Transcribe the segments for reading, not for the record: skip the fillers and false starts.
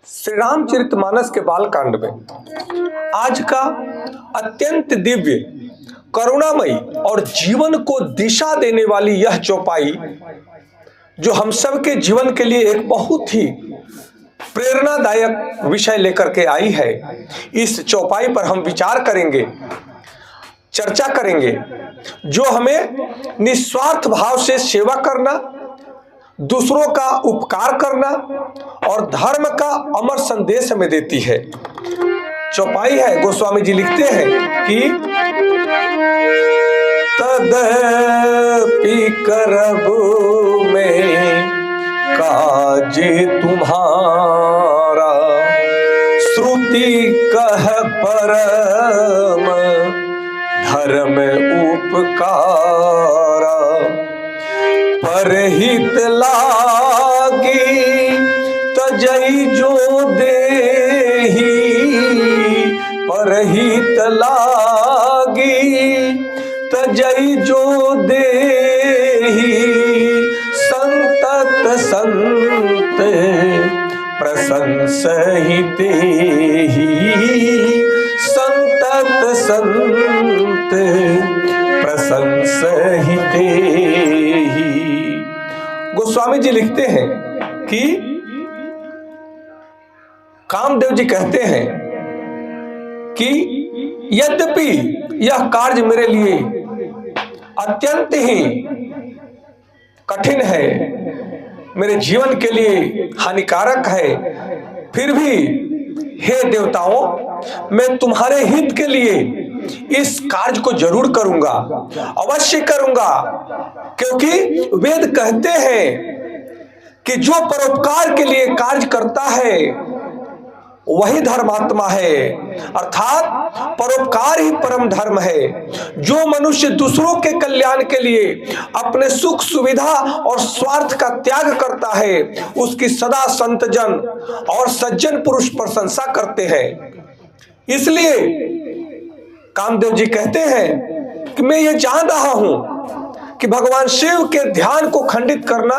श्री रामचरितमानस के बालकांड में आज का अत्यंत दिव्य, करुणामयी और जीवन को दिशा देने वाली यह चौपाई जो हम सब के जीवन के लिए एक बहुत ही प्रेरणादायक विषय लेकर के आई है। इस चौपाई पर हम विचार करेंगे, चर्चा करेंगे, जो हमें निस्वार्थ भाव से सेवा करना, दूसरों का उपकार करना और धर्म का अमर संदेश हमें देती है। चौपाई है, गोस्वामी जी लिखते हैं कि तदपि करबु में काज तुम्हारा, श्रुति कह परम धर्म उपकारा, परहित लागी तजई जो देही, परहित लागी तजई जो देही, संतत संत प्रशंसहि तेहि, संतत संत प्रशंसहि तेहि। गोस्वामी जी लिखते हैं कि कामदेव जी कहते हैं कि यद्यपि यह कार्य मेरे लिए अत्यंत ही कठिन है, मेरे जीवन के लिए हानिकारक है, फिर भी हे देवताओं, मैं तुम्हारे हित के लिए इस कार्य को जरूर करूंगा, अवश्य करूंगा, क्योंकि वेद कहते हैं कि जो परोपकार के लिए कार्य करता है वही धर्मात्मा है, अर्थात परोपकार ही परम धर्म है। जो मनुष्य दूसरों के कल्याण के लिए अपने सुख सुविधा और स्वार्थ का त्याग करता है, उसकी सदा संतजन और सज्जन पुरुष प्रशंसा करते हैं। इसलिए कामदेव जी कहते हैं कि मैं ये जान रहा हूं कि भगवान शिव के ध्यान को खंडित करना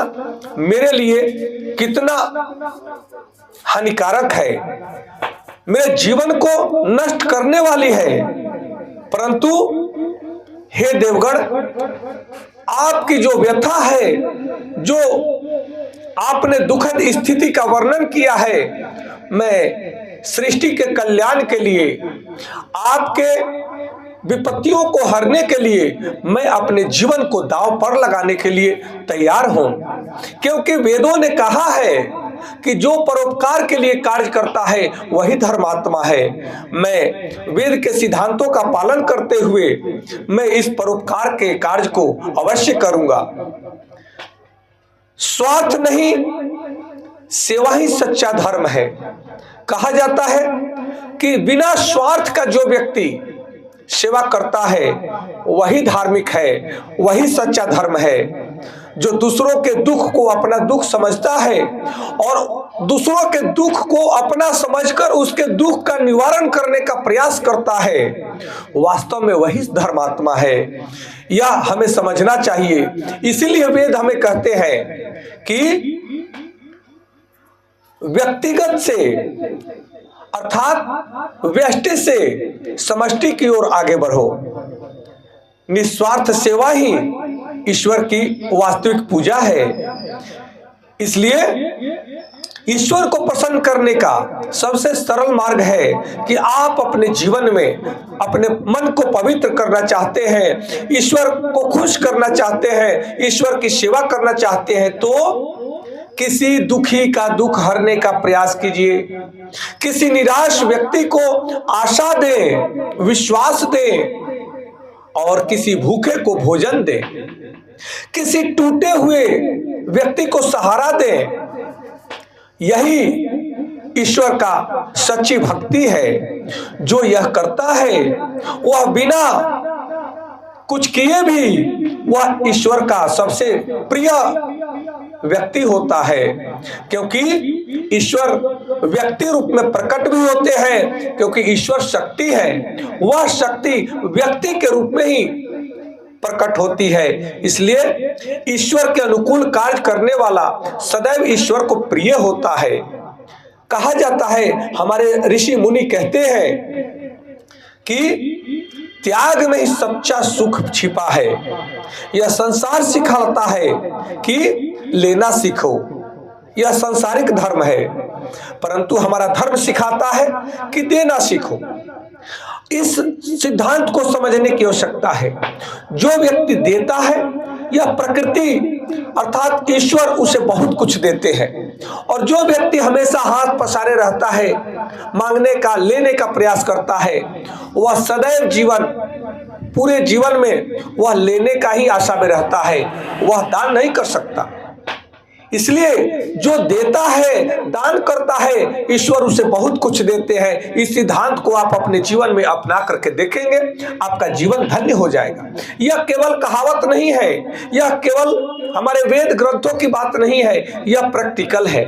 मेरे लिए कितना हानिकारक है, मेरे जीवन को नष्ट करने वाली है, परंतु हे देवगण, आपकी जो व्यथा है, जो आपने दुखद स्थिति का वर्णन किया है, मैं सृष्टि के कल्याण के लिए, आपके विपत्तियों को हरने के लिए मैं अपने जीवन को दांव पर लगाने के लिए तैयार हूं, क्योंकि वेदों ने कहा है कि जो परोपकार के लिए कार्य करता है वही धर्मात्मा है। मैं वेद के सिद्धांतों का पालन करते हुए मैं इस परोपकार के कार्य को अवश्य करूंगा। स्वार्थ नहीं, सेवा ही सच्चा धर्म है। कहा जाता है कि बिना स्वार्थ का जो व्यक्ति सेवा करता है वही धार्मिक है, वही सच्चा धर्म है। जो दूसरों के दुख को अपना दुख समझता है और दूसरों के दुख को अपना समझकर उसके दुख का निवारण करने का प्रयास करता है, वास्तव में वही धर्मात्मा है। यह हमें समझना चाहिए। इसीलिए वेद हमें कहते हैं कि व्यक्तिगत से अर्थात व्यष्टि से समष्टि की ओर आगे बढ़ो। निस्वार्थ सेवा ही ईश्वर की वास्तविक पूजा है। इसलिए ईश्वर को प्रसन्न करने का सबसे सरल मार्ग है कि आप अपने जीवन में अपने मन को पवित्र करना चाहते हैं, ईश्वर को खुश करना चाहते हैं, ईश्वर की सेवा करना चाहते हैं, तो किसी दुखी का दुख हरने का प्रयास कीजिए। किसी निराश व्यक्ति को आशा दें, विश्वास दें और किसी भूखे को भोजन दें। किसी टूटे हुए व्यक्ति को सहारा दें। यही ईश्वर का सच्ची भक्ति है। जो यह करता है वह बिना कुछ किए भी वह ईश्वर का सबसे प्रिय व्यक्ति होता है, क्योंकि ईश्वर व्यक्ति रूप में प्रकट भी होते हैं, क्योंकि ईश्वर शक्ति है। वह शक्ति व्यक्ति के रूप में ही प्रकट होती है। इसलिए ईश्वर के अनुकूल कार्य करने वाला सदैव ईश्वर को प्रिय होता है। कहा जाता है, हमारे ऋषि मुनि कहते हैं कि त्याग में ही सच्चा सुख छिपा है। यह संसार सिखाता है कि लेना सीखो, यह सांसारिक धर्म है, परंतु हमारा धर्म सिखाता है कि देना सीखो। इस सिद्धांत को समझने की आवश्यकता है। जो व्यक्ति देता है, यह प्रकृति अर्थात ईश्वर उसे बहुत कुछ देते हैं, और जो व्यक्ति हमेशा हाथ पसारे रहता है, मांगने का, लेने का प्रयास करता है, वह सदैव पूरे जीवन में वह लेने का ही आशा में रहता है, वह दान नहीं कर सकता। इसलिए जो देता है, दान करता है, ईश्वर उसे बहुत कुछ देते हैं। इस सिद्धांत को आप अपने जीवन में अपना करके देखेंगे, आपका जीवन धन्य हो जाएगा। यह केवल कहावत नहीं है, यह केवल हमारे वेद ग्रंथों की बात नहीं है, यह प्रैक्टिकल है।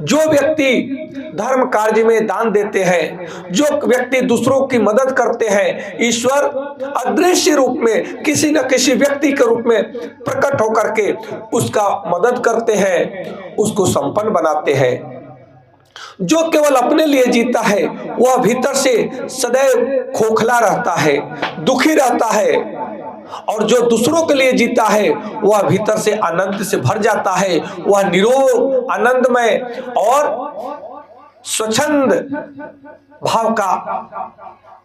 जो व्यक्ति धर्म कार्य में दान देते हैं, जो व्यक्ति दूसरों की मदद करते हैं, ईश्वर अदृश्य रूप में किसी न किसी व्यक्ति के रूप में प्रकट होकर के उसका मदद करते हैं, उसको संपन्न बनाते हैं। जो केवल अपने लिए जीता है, वह भीतर से सदैव खोखला रहता है, दुखी रहता है, और जो दूसरों के लिए जीता है, वह भीतर से आनंद से भर जाता है। वह निरोग, आनंदमय और स्वच्छंद भाव का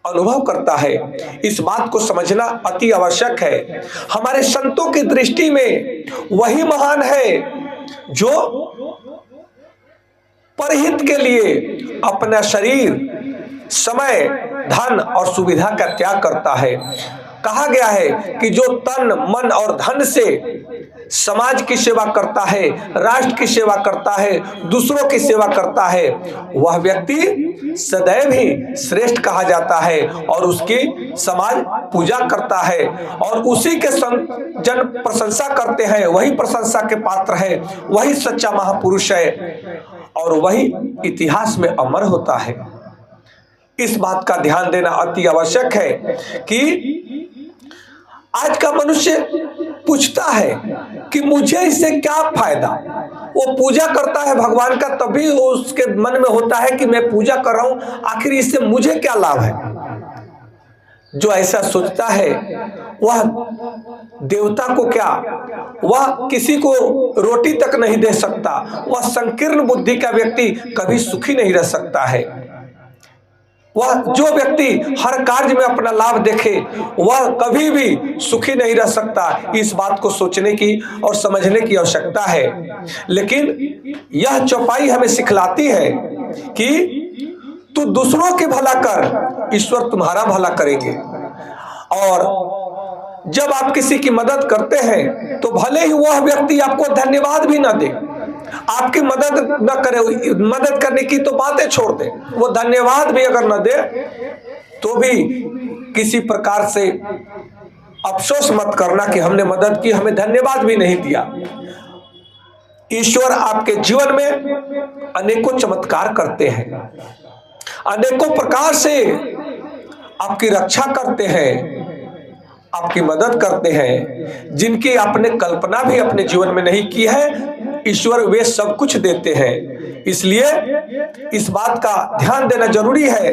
अनुभव करता है। इस बात को समझना अति आवश्यक है। हमारे संतों की दृष्टि में वही महान है जो परहित के लिए अपना शरीर, समय, धन और सुविधा का त्याग करता है। कहा गया है कि जो तन, मन और धन से समाज की सेवा करता है, राष्ट्र की सेवा करता है, दूसरों की सेवा करता है, वह व्यक्ति सदैव ही श्रेष्ठ कहा जाता है, और उसकी समाज पूजा करता है, और उसी के जन प्रशंसा करते हैं। वही प्रशंसा के पात्र है, वही सच्चा महापुरुष है, और वही इतिहास में अमर होता है। इस बात का ध्यान देना अति आवश्यक है कि आज का मनुष्य पूछता है कि मुझे इससे क्या फायदा। वो पूजा करता है भगवान का, तभी उसके मन में होता है कि मैं पूजा कर रहा हूं, आखिर इससे मुझे क्या लाभ है। जो ऐसा सोचता है वह देवता को क्या, वह किसी को रोटी तक नहीं दे सकता। वह संकीर्ण बुद्धि का व्यक्ति कभी सुखी नहीं रह सकता है। वह जो व्यक्ति हर कार्य में अपना लाभ देखे, वह कभी भी सुखी नहीं रह सकता। इस बात को सोचने की और समझने की आवश्यकता है। लेकिन यह चौपाई हमें सिखलाती है कि तू दूसरों के भला कर, ईश्वर तुम्हारा भला करेंगे। और जब आप किसी की मदद करते हैं, तो भले ही वह व्यक्ति आपको धन्यवाद भी ना दे, आपकी मदद न करे, मदद करने की तो बातें छोड़ दे, वो धन्यवाद भी अगर न दे, तो भी किसी प्रकार से अफसोस मत करना कि हमने मदद की, हमें धन्यवाद भी नहीं दिया। ईश्वर आपके जीवन में अनेकों चमत्कार करते हैं, अनेकों प्रकार से आपकी रक्षा करते हैं, आपकी मदद करते हैं। जिनकी आपने कल्पना भी अपने जीवन में नहीं की है, ईश्वर वे सब कुछ देते हैं। इसलिए इस बात का ध्यान देना जरूरी है।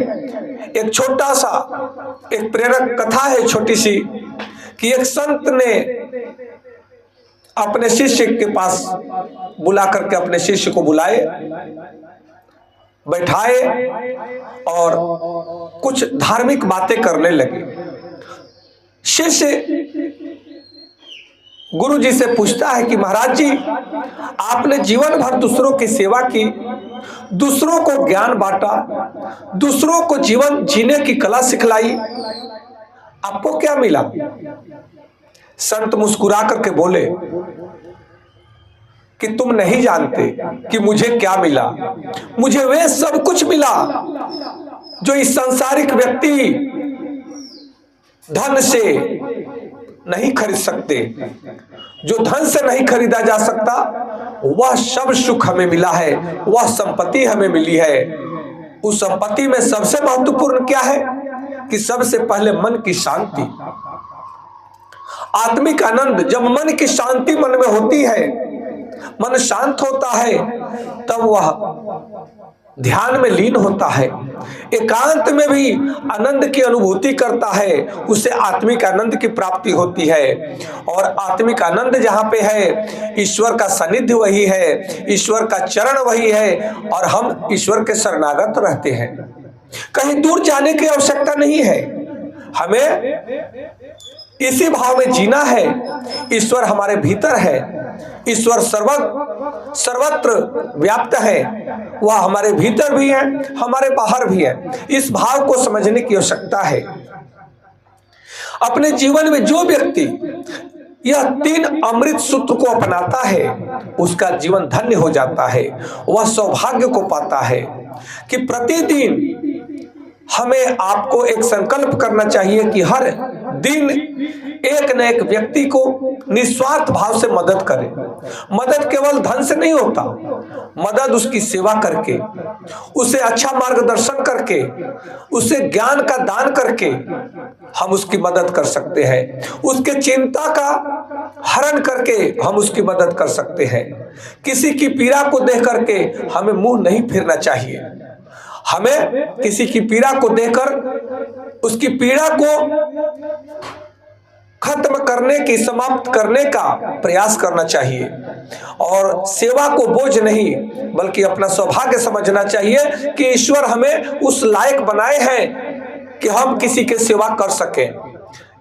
एक छोटा सा एक प्रेरक कथा है, छोटी सी, कि एक संत ने अपने शिष्य के पास बुला करके अपने शिष्य को बुलाए, बैठाए और कुछ धार्मिक बातें करने लगे। शिष्य गुरु जी से पूछता है कि महाराज जी, आपने जीवन भर दूसरों की सेवा की, दूसरों को ज्ञान बांटा, दूसरों को जीवन जीने की कला सिखलाई, आपको क्या मिला? संत मुस्कुरा करके बोले कि तुम नहीं जानते कि मुझे क्या मिला। मुझे वे सब कुछ मिला जो इस सांसारिक व्यक्ति धन से नहीं खरीद सकते। जो धन से नहीं खरीदा जा सकता, वह सब सुख हमें मिला है, वह संपत्ति हमें मिली है। उस संपत्ति में सबसे महत्वपूर्ण क्या है कि सबसे पहले मन की शांति, आत्मिक आनंद। जब मन की शांति मन में होती है, मन शांत होता है, तब वह ध्यान में लीन होता है, एकांत में भी आनंद की अनुभूति करता है, उसे आत्मिक आनंद की प्राप्ति होती है। और आत्मिक आनंद जहाँ पे है, ईश्वर का सानिध्य वही है, ईश्वर का चरण वही है, और हम ईश्वर के शरणागत रहते हैं। कहीं दूर जाने की आवश्यकता नहीं है, हमें इसी भाव में जीना है। ईश्वर हमारे भीतर है, ईश्वर सर्वत्र व्याप्त है, वह हमारे भीतर भी है, हमारे बाहर भी है। इस भाव को समझने की आवश्यकता है। अपने जीवन में जो व्यक्ति यह 3 अमृत सूत्र को अपनाता है, उसका जीवन धन्य हो जाता है। वह सौभाग्य को पाता है कि प्रतिदिन हमें आपको एक संकल्प करना चाहिए कि हर दिन एक न एक व्यक्ति को निस्वार्थ भाव से मदद करें। मदद केवल धन से नहीं होता, मदद उसकी सेवा करके, उसे अच्छा मार्गदर्शन करके, उसे ज्ञान का दान करके हम उसकी मदद कर सकते हैं। उसके चिंता का हरण करके हम उसकी मदद कर सकते हैं। किसी की पीड़ा को देख करके हमें मुंह नहीं फेरना चाहिए। हमें किसी की पीड़ा को देखकर उसकी पीड़ा को खत्म करने की, समाप्त करने का प्रयास करना चाहिए। और सेवा को बोझ नहीं बल्कि अपना सौभाग्य समझना चाहिए कि ईश्वर हमें उस लायक बनाए हैं कि हम किसी की सेवा कर सकें।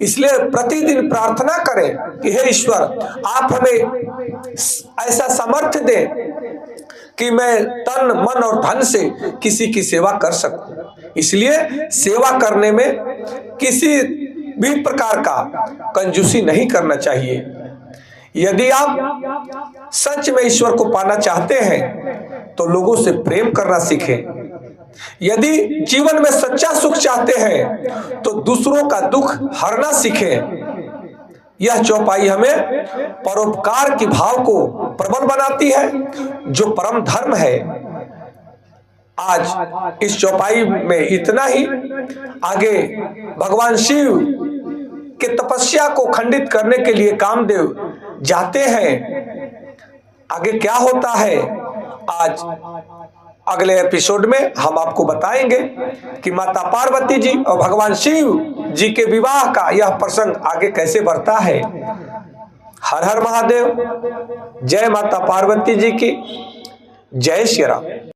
इसलिए प्रतिदिन प्रार्थना करें कि हे ईश्वर, आप हमें ऐसा सामर्थ्य दें कि मैं तन मन और धन से किसी की सेवा कर सकूं। इसलिए सेवा करने में किसी भी प्रकार का कंजूसी नहीं करना चाहिए। यदि आप सच में ईश्वर को पाना चाहते हैं तो लोगों से प्रेम करना सीखें। यदि जीवन में सच्चा सुख चाहते हैं तो दूसरों का दुख हरना सीखें। यह चौपाई हमें परोपकार की भाव को प्रबल बनाती है, जो परम धर्म है। आज इस चौपाई में इतना ही। आगे भगवान शिव के तपस्या को खंडित करने के लिए कामदेव जाते हैं। आगे क्या होता है, आज अगले एपिसोड में हम आपको बताएंगे कि माता पार्वती जी और भगवान शिव जी के विवाह का यह प्रसंग आगे कैसे बढ़ता है। हर हर महादेव। जय माता पार्वती जी की, जय श्री राम।